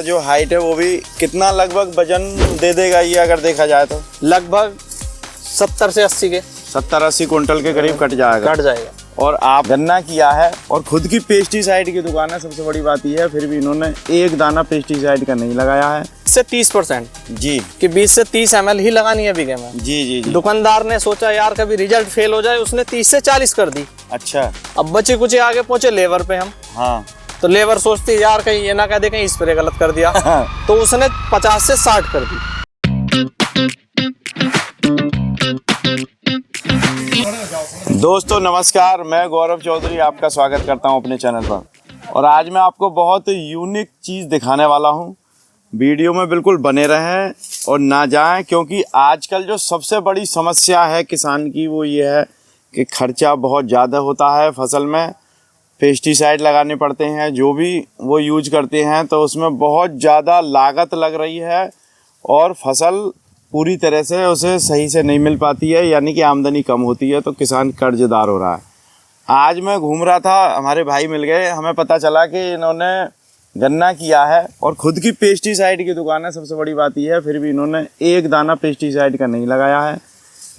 जो हाइट है वो भी कितना लगभग वजन दे देगा ये अगर देखा जाए तो? लगभग 70 से 80 के 70-80 कुंटल के करीब कट जाएगा। और आप गन्ना किया है और खुद की पेस्टिसाइड की दुकान है, सबसे बड़ी बात यह है, फिर भी इन्होंने एक दाना पेस्टिसाइड का नहीं लगाया है। से 30% जी कि 20 से 30 ml ही लगानी है बीघे में। जी जी जी। दुकानदार ने सोचा यार कभी रिजल्ट फेल हो जाए, उसने 30 से 40 कर दी। अच्छा। अब बचे कुछ आगे पहुंचे लेबर पे हम। हाँ। तो लेबर सोचती है यार कहीं ये ना कह दे कहीं स्प्रे गलत कर दिया। तो उसने 50 से 60 कर दी। दोस्तों नमस्कार, मैं गौरव चौधरी आपका स्वागत करता हूं अपने चैनल पर। और आज मैं आपको बहुत यूनिक चीज़ दिखाने वाला हूं। वीडियो में बिल्कुल बने रहें और ना जाएं, क्योंकि आजकल जो सबसे बड़ी समस्या है किसान की वो ये है कि खर्चा बहुत ज़्यादा होता है फसल में। पेस्टिसाइड लगाने पड़ते हैं, जो भी वो यूज करते हैं तो उसमें बहुत ज़्यादा लागत लग रही है और फसल पूरी तरह से उसे सही से नहीं मिल पाती है, यानी कि आमदनी कम होती है, तो किसान कर्जदार हो रहा है। आज मैं घूम रहा था, हमारे भाई मिल गए, हमें पता चला कि इन्होंने गन्ना किया है और खुद की पेस्टिसाइड की दुकान है, सबसे बड़ी बात यह है, फिर भी इन्होंने एक दाना पेस्टिसाइड का नहीं लगाया है।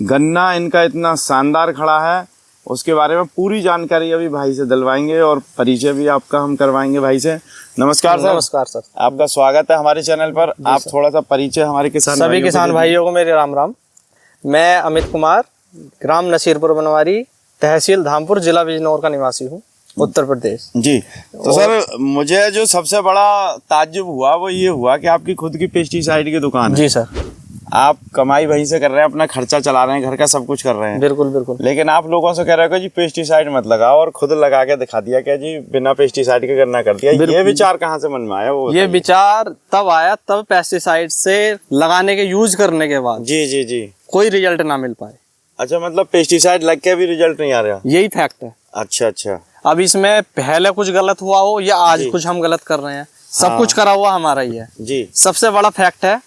गन्ना इनका इतना शानदार खड़ा है, उसके बारे में पूरी जानकारी अभी भाई से दिलवाएंगे और परिचय भी आपका हम करवाएंगे भाई से। नमस्कार सर। नमस्कार सर, आपका स्वागत है हमारे चैनल पर। आप थोड़ा सा परिचय हमारे सभी किसान भाइयों को मेरे राम राम। मैं अमित कुमार, ग्राम नसीरपुर बनवारी, तहसील धामपुर, जिला बिजनौर का निवासी हूँ, उत्तर प्रदेश जी। तो सर मुझे जो सबसे बड़ा ताज्जुब हुआ वो ये हुआ कि आपकी खुद की पेस्टिसाइड की दुकान है। जी सर। आप कमाई वहीं से कर रहे हैं, अपना खर्चा चला रहे हैं, घर का सब कुछ कर रहे हैं। बिल्कुल बिल्कुल। लेकिन आप लोगों से कह रहे हो कि जी पेस्टिसाइड मत लगाओ, और खुद लगा के दिखा दिया कि जी बिना पेस्टिसाइड के गन्ना कर दिया। ये विचार कहाँ से मन में आया? वो ये विचार तब आया तब पेस्टिसाइड से लगाने के यूज करने के बाद जी जी जी कोई रिजल्ट ना मिल पाए। अच्छा, मतलब पेस्टिसाइड लग के भी रिजल्ट नहीं आ रहा? यही फैक्ट है। अच्छा अच्छा। अब इसमें पहले कुछ गलत हुआ हो या आज कुछ हम गलत कर रहे हैं, सब कुछ करा हुआ हमारा ही है जी। सबसे बड़ा फैक्ट है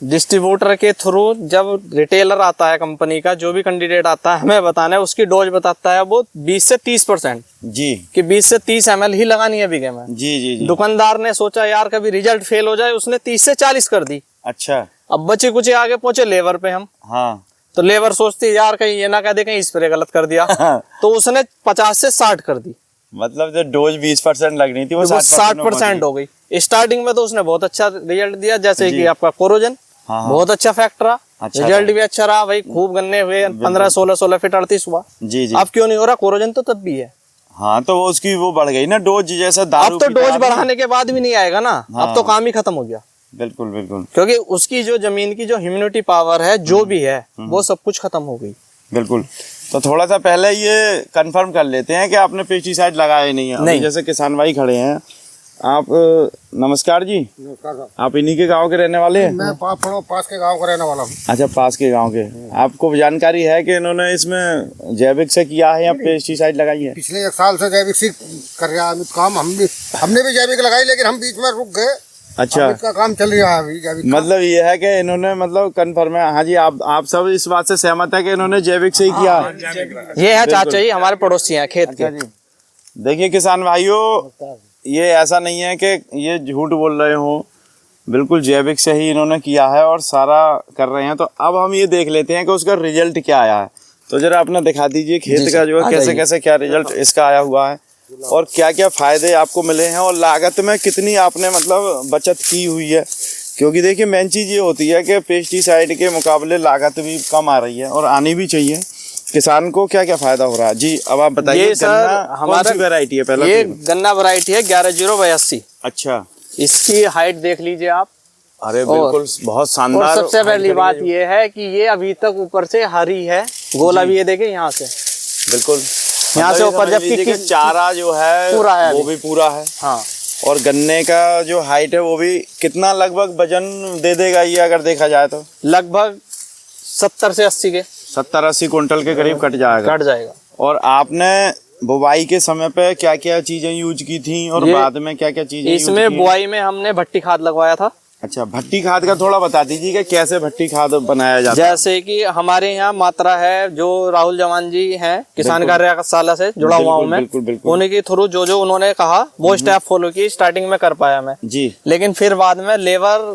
डिस्ट्रीब्यूटर के थ्रू जब रिटेलर आता है, कंपनी का जो भी कैंडिडेट आता है, हमें बताना है, उसकी डोज बताता है वो 20 से 30% जी कि 20 से 30 ml ही लगानी है बीघे में। जी जी जी। दुकानदार ने सोचा यार कभी रिजल्ट फेल हो जाए, उसने 30 से 40 कर दी। अच्छा। अब बचे कुछ आगे पहुंचे लेबर पे हम। हाँ। तो लेबर सोचती है यार कहीं ये ना कह दे कहीं स्प्रे गलत कर दिया। तो उसने 50 से 60 कर दी। मतलब जो डोज 20% लगनी थी वो 60% हो गई। स्टार्टिंग में तो उसने बहुत अच्छा रिजल्ट दिया, जैसे कि आपका कोरोजन बहुत अच्छा फैक्ट रहा। अच्छा, रिजल्ट भी अच्छा रहा भाई, खूब गन्ने हुए, 15-16 फीट 38 हुआ। जी जी। अब क्यों नहीं हो रहा? कोरोजन तो तब भी है। हाँ, तो उसकी वो बढ़ गई ना डोज, जैसा दारू। अब तो डोज बढ़ाने के बाद भी नहीं आएगा ना। हाँ। अब तो काम ही खत्म हो गया। बिल्कुल बिल्कुल। क्योंकि उसकी जो जमीन की जो ह्यूमिडिटी पावर है, जो भी है, वो सब कुछ खत्म हो गई। बिल्कुल। तो थोड़ा सा पहले ये कंफर्म कर लेते हैं कि आपने पेस्टिसाइड लगाया नहीं है। नहीं। जैसे किसान भाई खड़े हैं, आप नमस्कार जी। नमस्कार। आप इन्हीं के गांव के रहने वाले हैं? मैं पास के गांव का रहने वाला हूँ। अच्छा, पास के गांव के। आपको जानकारी है कि इन्होंने इसमें जैविक से किया है या पेस्टिसाइड लगाई है? पिछले 1 साल से जैविक से कर रहा है काम। हमने भी जैविक लगाई, लेकिन हम बीच में रुक गए। अच्छा, इसका काम चल रहा है अभी जैविक। मतलब ये है कि इन्होंने मतलब कंफर्म है? हाँ जी। आप सब इस बात से सहमत है कि इन्होंने जैविक से ही किया? ये है चाचा जी, हमारे पड़ोसी हैं खेत के। देखिए किसान भाइयों, ये ऐसा नहीं है कि ये झूठ बोल रहे हो, बिल्कुल जैविक से ही इन्होंने किया है और सारा कर रहे हैं। तो अब हम ये देख लेते हैं कि उसका रिजल्ट क्या आया है। तो जरा अपना दिखा दीजिए खेत का जो है, कैसे कैसे क्या रिजल्ट इसका आया हुआ है और क्या क्या फायदे आपको मिले हैं और लागत में कितनी आपने मतलब बचत की हुई है। क्योंकि देखिए मेन चीज़ ये होती है कि पेस्टिसाइड के मुकाबले लागत भी कम आ रही है और आनी भी चाहिए। किसान को क्या क्या फायदा हो रहा है जी? अब आप बताइए। ये सर हमारा वैरायटी है, पहला ये गन्ना वैरायटी है 11082। अच्छा। इसकी हाइट देख लीजिए आप। अरे बिल्कुल बहुत शानदार। और सबसे पहली बात ये है कि ये अभी तक ऊपर से हरी है, गोला भी ये देखे यहाँ से, बिल्कुल यहाँ से ऊपर, जबकि चारा जो है पूरा है, वो भी पूरा है। हाँ। और गन्ने का जो हाइट है वो भी कितना लगभग वजन दे देगा ये अगर देखा जाए तो? लगभग 70 से 80 के 70-80 कुंटल के करीब कट जाएगा। और आपने बुवाई के समय पे क्या क्या चीजें यूज की थी और बाद में क्या क्या चीजें? इसमें बुआई में हमने भट्टी खाद लगवाया था। अच्छा, भट्टी खाद का थोड़ा बता दीजिए कि कैसे भट्टी खाद बनाया जाता है। जैसे कि हमारे यहाँ मात्रा है, जो राहुल जवान जी हैं, किसान कार्यशाला से जुड़ा हुआ हूँ मैं, उन्हीं के थ्रू जो उन्होंने कहा वो स्टेप फॉलो की, स्टार्टिंग में कर पाया मैं जी। लेकिन फिर बाद में लेबर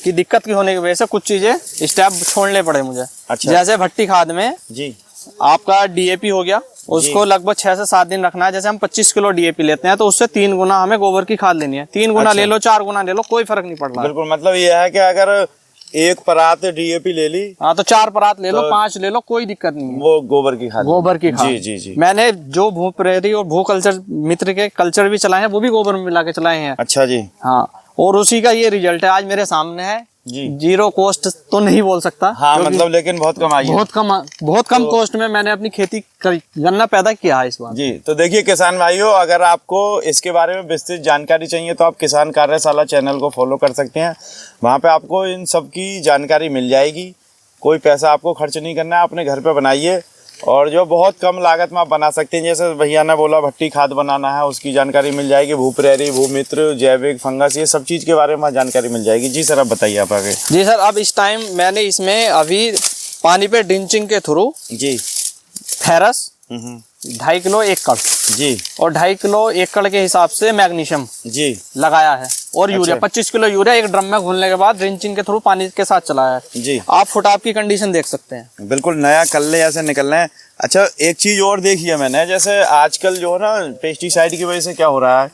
की दिक्कत की होने की वजह से कुछ चीजें स्टेप छोड़ने पड़े मुझे। अच्छा। जैसे भट्टी खाद में जी आपका डीएपी हो गया, उसको लगभग 6 से 7 दिन रखना है। जैसे हम 25 किलो डीएपी लेते हैं तो उससे 3 गुना हमें गोबर की खाद लेनी है। 3 गुना ले लो, 4 गुना ले लो, कोई फर्क नहीं पड़ रहा। बिल्कुल, मतलब ये है कि अगर एक परात डीएपी ले ली, हाँ, तो 4 परात ले लो, 5 ले लो, कोई दिक्कत नहीं है। वो गोबर की खाद। गोबर की खाद। जी जी जी। मैंने जो भू प्रेरी और भू कल्चर मित्र के कल्चर भी चलाए हैं, वो भी गोबर में मिला के चलाए हैं। अच्छा जी। हाँ, और उसी का ये रिजल्ट है आज मेरे सामने है जी। जीरो कॉस्ट तो नहीं बोल सकता, हाँ, मतलब लेकिन बहुत कम आई है। बहुत कम कॉस्ट में मैंने अपनी खेती गन्ना पैदा किया है इस बार। जी। तो देखिए किसान भाइयों, अगर आपको इसके बारे में विस्तृत जानकारी चाहिए तो आप किसान कार्यशाला चैनल को फॉलो कर सकते हैं। वहाँ पे आपको इन सब की जानकारी मिल जाएगी। कोई पैसा आपको खर्च नहीं करना है, अपने घर पे बनाइए और जो बहुत कम लागत में आप बना सकते हैं। जैसे भैया ने बोला भट्टी खाद बनाना है, उसकी जानकारी मिल जाएगी। भू प्रेरी, भू मित्र, जैविक, फंगस, ये सब चीज़ के बारे में जानकारी मिल जाएगी। जी सर, आप बताइए आप आगे। जी सर, अब इस टाइम मैंने इसमें अभी पानी पे ड्रिंचिंग के थ्रू जी फेरस 2.5 किलो एकड़ जी और 2.5 किलो एकड़ के हिसाब से मैग्नीशियम जी लगाया है, और यूरिया अच्छा। 25 किलो यूरिया एक ड्रम में घोलने के बाद ड्रिंचिंग के थ्रू पानी के साथ चलाया है। जी। आप फुटाप की कंडीशन देख सकते हैं, बिल्कुल नया कल्ले ऐसे निकल रहे हैं। अच्छा, एक चीज और देखी है मैंने, जैसे आजकल जो है ना पेस्टिसाइड की वजह से क्या हो रहा है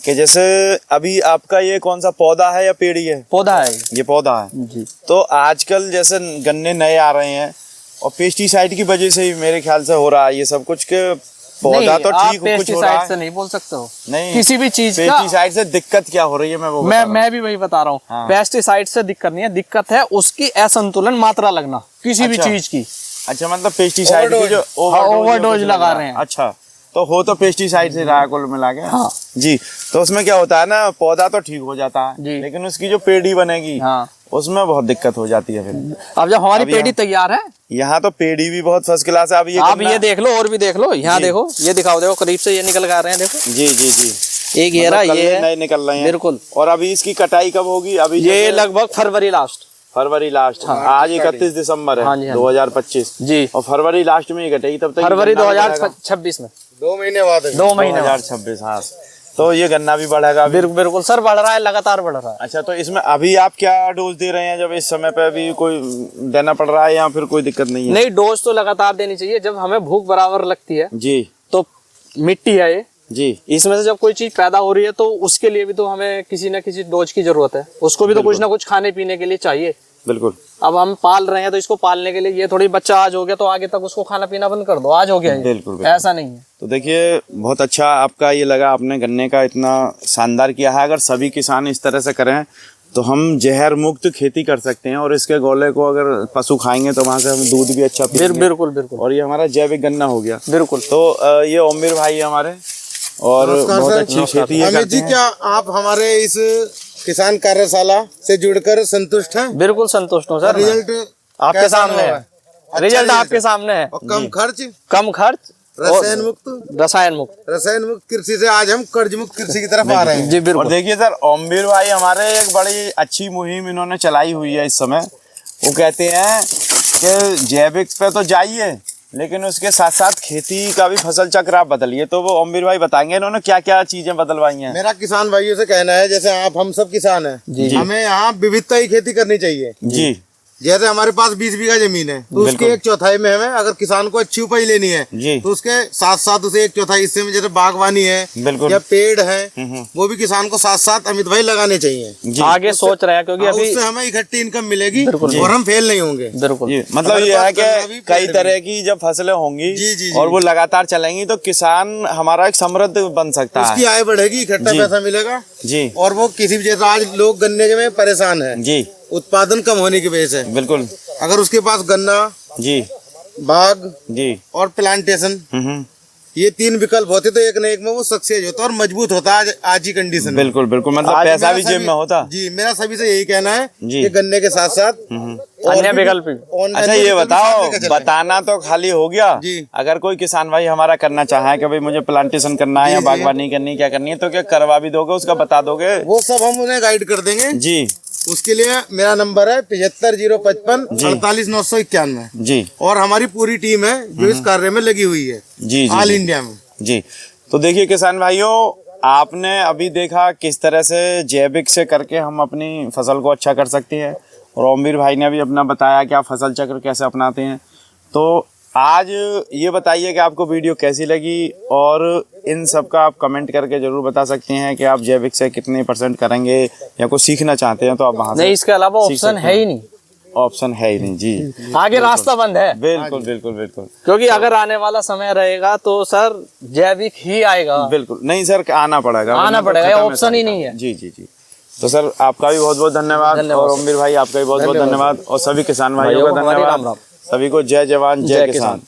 कि जैसे अभी आपका ये कौन सा पौधा है या पेड़ी है? पौधा है ये पौधा है जी। तो आजकल जैसे गन्ने नए आ रहे हैं और पेस्टिसाइड की वजह से ही मेरे ख्याल से हो रहा है ये सब कुछ के पौधा तो ठीक कुछ हो रहा है। से नहीं बोल सकते हो, नहीं, किसी भी चीज का पेस्टिसाइड से दिक्कत क्या हो रही है मैं भी वही बता रहा हूँ। हाँ। पेस्टिसाइड से दिक्कत नहीं है, दिक्कत है उसकी असंतुलन मात्रा लगना किसी भी चीज की। अच्छा, मतलब पेस्टिसाइड की जो ओवरडोज लगा रहे हैं। अच्छा, तो हो तो पेस्टिसाइड से रहा है कुल मिला के। हाँ जी। तो उसमें क्या होता है ना, पौधा तो ठीक हो जाता है जी, लेकिन उसकी जो पेड़ी बनेगी हाँ, उसमें बहुत दिक्कत हो जाती है। फिर अब जब हमारी पेड़ी तैयार है, यहाँ तो पेड़ी भी बहुत फर्स्ट क्लास है। अब ये आप ये देख लो और भी देख लो, यहाँ देखो, ये दिखाओ, देखो करीब से ये निकल के आ रहे हैं, देखो। जी जी जी। एक घेरा मतलब ये नए निकल रहे हैं बिल्कुल। और अभी इसकी कटाई कब होगी? अभी ये लगभग फरवरी लास्ट। हाँ, आज 31 दिसंबर है। हाँ जी, हाँ 2025 जी। और फरवरी लास्ट में ही कटेगी, तब तक फरवरी 2026 में 2 महीने बाद है। 2 महीने बाद। 2026। हाँ, तो ये गन्ना भी बढ़ेगा अभी। बिल्कुल सर, बढ़ रहा है, लगातार बढ़ रहा है। अच्छा, तो इसमें अभी आप क्या डोज दे रहे हैं? जब इस समय पे अभी कोई देना पड़ रहा है या फिर कोई दिक्कत नहीं है? नहीं, डोज तो लगातार देनी चाहिए। जब हमें भूख बराबर लगती है जी, तो मिट्टी है ये जी, इसमें से जब कोई चीज पैदा हो रही है तो उसके लिए भी तो हमें किसी न किसी डोज की जरूरत है। उसको भी तो कुछ ना कुछ खाने पीने के लिए चाहिए। बिल्कुल। अब हम पाल रहे हैं तो इसको पालने के लिए, ये थोड़ी बच्चा आज हो गया तो आगे तक उसको खाना पीना बंद कर दो, आज हो गया ये। बिल्कुल। ऐसा नहीं है। तो देखिए, बहुत अच्छा आपका ये लगा, आपने गन्ने का इतना शानदार किया है। अगर सभी किसान इस तरह से करें तो हम जहर मुक्त खेती कर सकते हैं और इसके गोले को अगर पशु खाएंगे तो वहाँ से हम दूध भी अच्छा पिएंगे। बिल्कुल बिल्कुल। और ये हमारा जैविक गन्ना हो गया। बिल्कुल। तो ये ओमिर भाई है हमारे, और बहुत अच्छी खेती है। अमित जी, क्या आप हमारे इस किसान कार्यशाला से जुड़कर संतुष्ट हैं? बिल्कुल संतुष्ट हूँ सर। रिजल्ट आपके सामने है, रिजल्ट आपके सामने है। और कम खर्च, कम खर्च, रसायन मुक्त कृषि से आज हम कर्ज मुक्त कृषि की तरफ आ रहे हैं। जी बिल्कुल। और देखिए सर, ओमवीर भाई हमारे एक बड़ी अच्छी मुहिम इन्होंने चलाई हुई है इस समय। वो कहते हैं कि जैविक पे तो जाइए लेकिन उसके साथ साथ खेती का भी फसल चक्र आप बदलिए। तो वो ओमवीर भाई बताएंगे इन्होंने क्या क्या चीजें बदलवाई हैं। मेरा किसान भाइयों से कहना है, जैसे आप हम सब किसान हैं, हमें यहाँ विविधता ही खेती करनी चाहिए। जी। जैसे हमारे पास 20 बीघा जमीन है तो उसके 1/4 में हमें अगर किसान को अच्छी उपज लेनी है तो उसके साथ साथ उसे 1/4 हिस्से में जैसे बागवानी है या पेड़ है, वो भी किसान को साथ साथ अमित भाई लगाने चाहिए। आगे सोच रहे हैं क्योंकि अभी उससे हमें इकट्ठी इनकम मिलेगी और हम फेल नहीं होंगे। बिल्कुल। मतलब ये है कि कई तरह की जब फसलें होंगी और वो लगातार चलेंगी तो किसान हमारा एक समृद्ध बन सकता है, उसकी आय बढ़ेगी, इकट्ठा पैसा मिलेगा जी। और वो किसी भी, जैसे आज लोग गन्ने में परेशान है जी, उत्पादन कम होने की वजह से, बिल्कुल। अगर उसके पास गन्ना जी, बाग जी और प्लांटेशन, ये 3 विकल्प होते तो एक न एक में वो सक्सेस होता और मजबूत होता आज की कंडीशन में। बिल्कुल बिल्कुल। मतलब पैसा भी जेब में होता। जी, मेरा सभी से यही कहना है कि गन्ने के साथ साथ अन्य विकल्प। अच्छा, ये बताओ, बताना तो खाली हो गया, अगर कोई किसान भाई हमारा करना चाहे कि भाई मुझे प्लांटेशन करना है या बागवानी करनी, क्या करनी है, तो क्या करवा भी दोगे, उसका बता दोगे? वो सब हम उन्हें गाइड कर देंगे जी। उसके लिए मेरा नंबर है 75 055 48 991 जी। और हमारी पूरी टीम है जो इस कार्य में लगी हुई है जी जी ऑल जी। इंडिया में। जी तो देखिए किसान भाइयों, आपने अभी देखा किस तरह से जैविक से करके हम अपनी फसल को अच्छा कर सकते हैं, और ओमवीर भाई ने भी अपना बताया कि आप फसल चक्र कैसे अपनाते हैं। तो आज ये बताइए कि आपको वीडियो कैसी लगी, और इन सब का आप कमेंट करके ज़रूर बता सकते हैं कि आप जैविक से कितने % करेंगे, या कुछ सीखना चाहते हैं तो आप वहाँ से नहीं, इसके अलावा ऑप्शन है ही नहीं, ऑप्शन है ही नहीं। जी आगे रास्ता बंद है। बिल्कुल बिल्कुल बिल्कुल। क्योंकि अगर आने वाला समय रहेगा तो सर जैविक ही आएगा। बिल्कुल नहीं सर, आना पड़ेगा, ऑप्शन ही नहीं है। जी जी जी। तो सर आपका भी बहुत बहुत धन्यवाद, और ओमवीर भाई आपका भी बहुत बहुत धन्यवाद, और सभी किसान भाइयों का धन्यवाद। सभी को जय जवान जय किसान।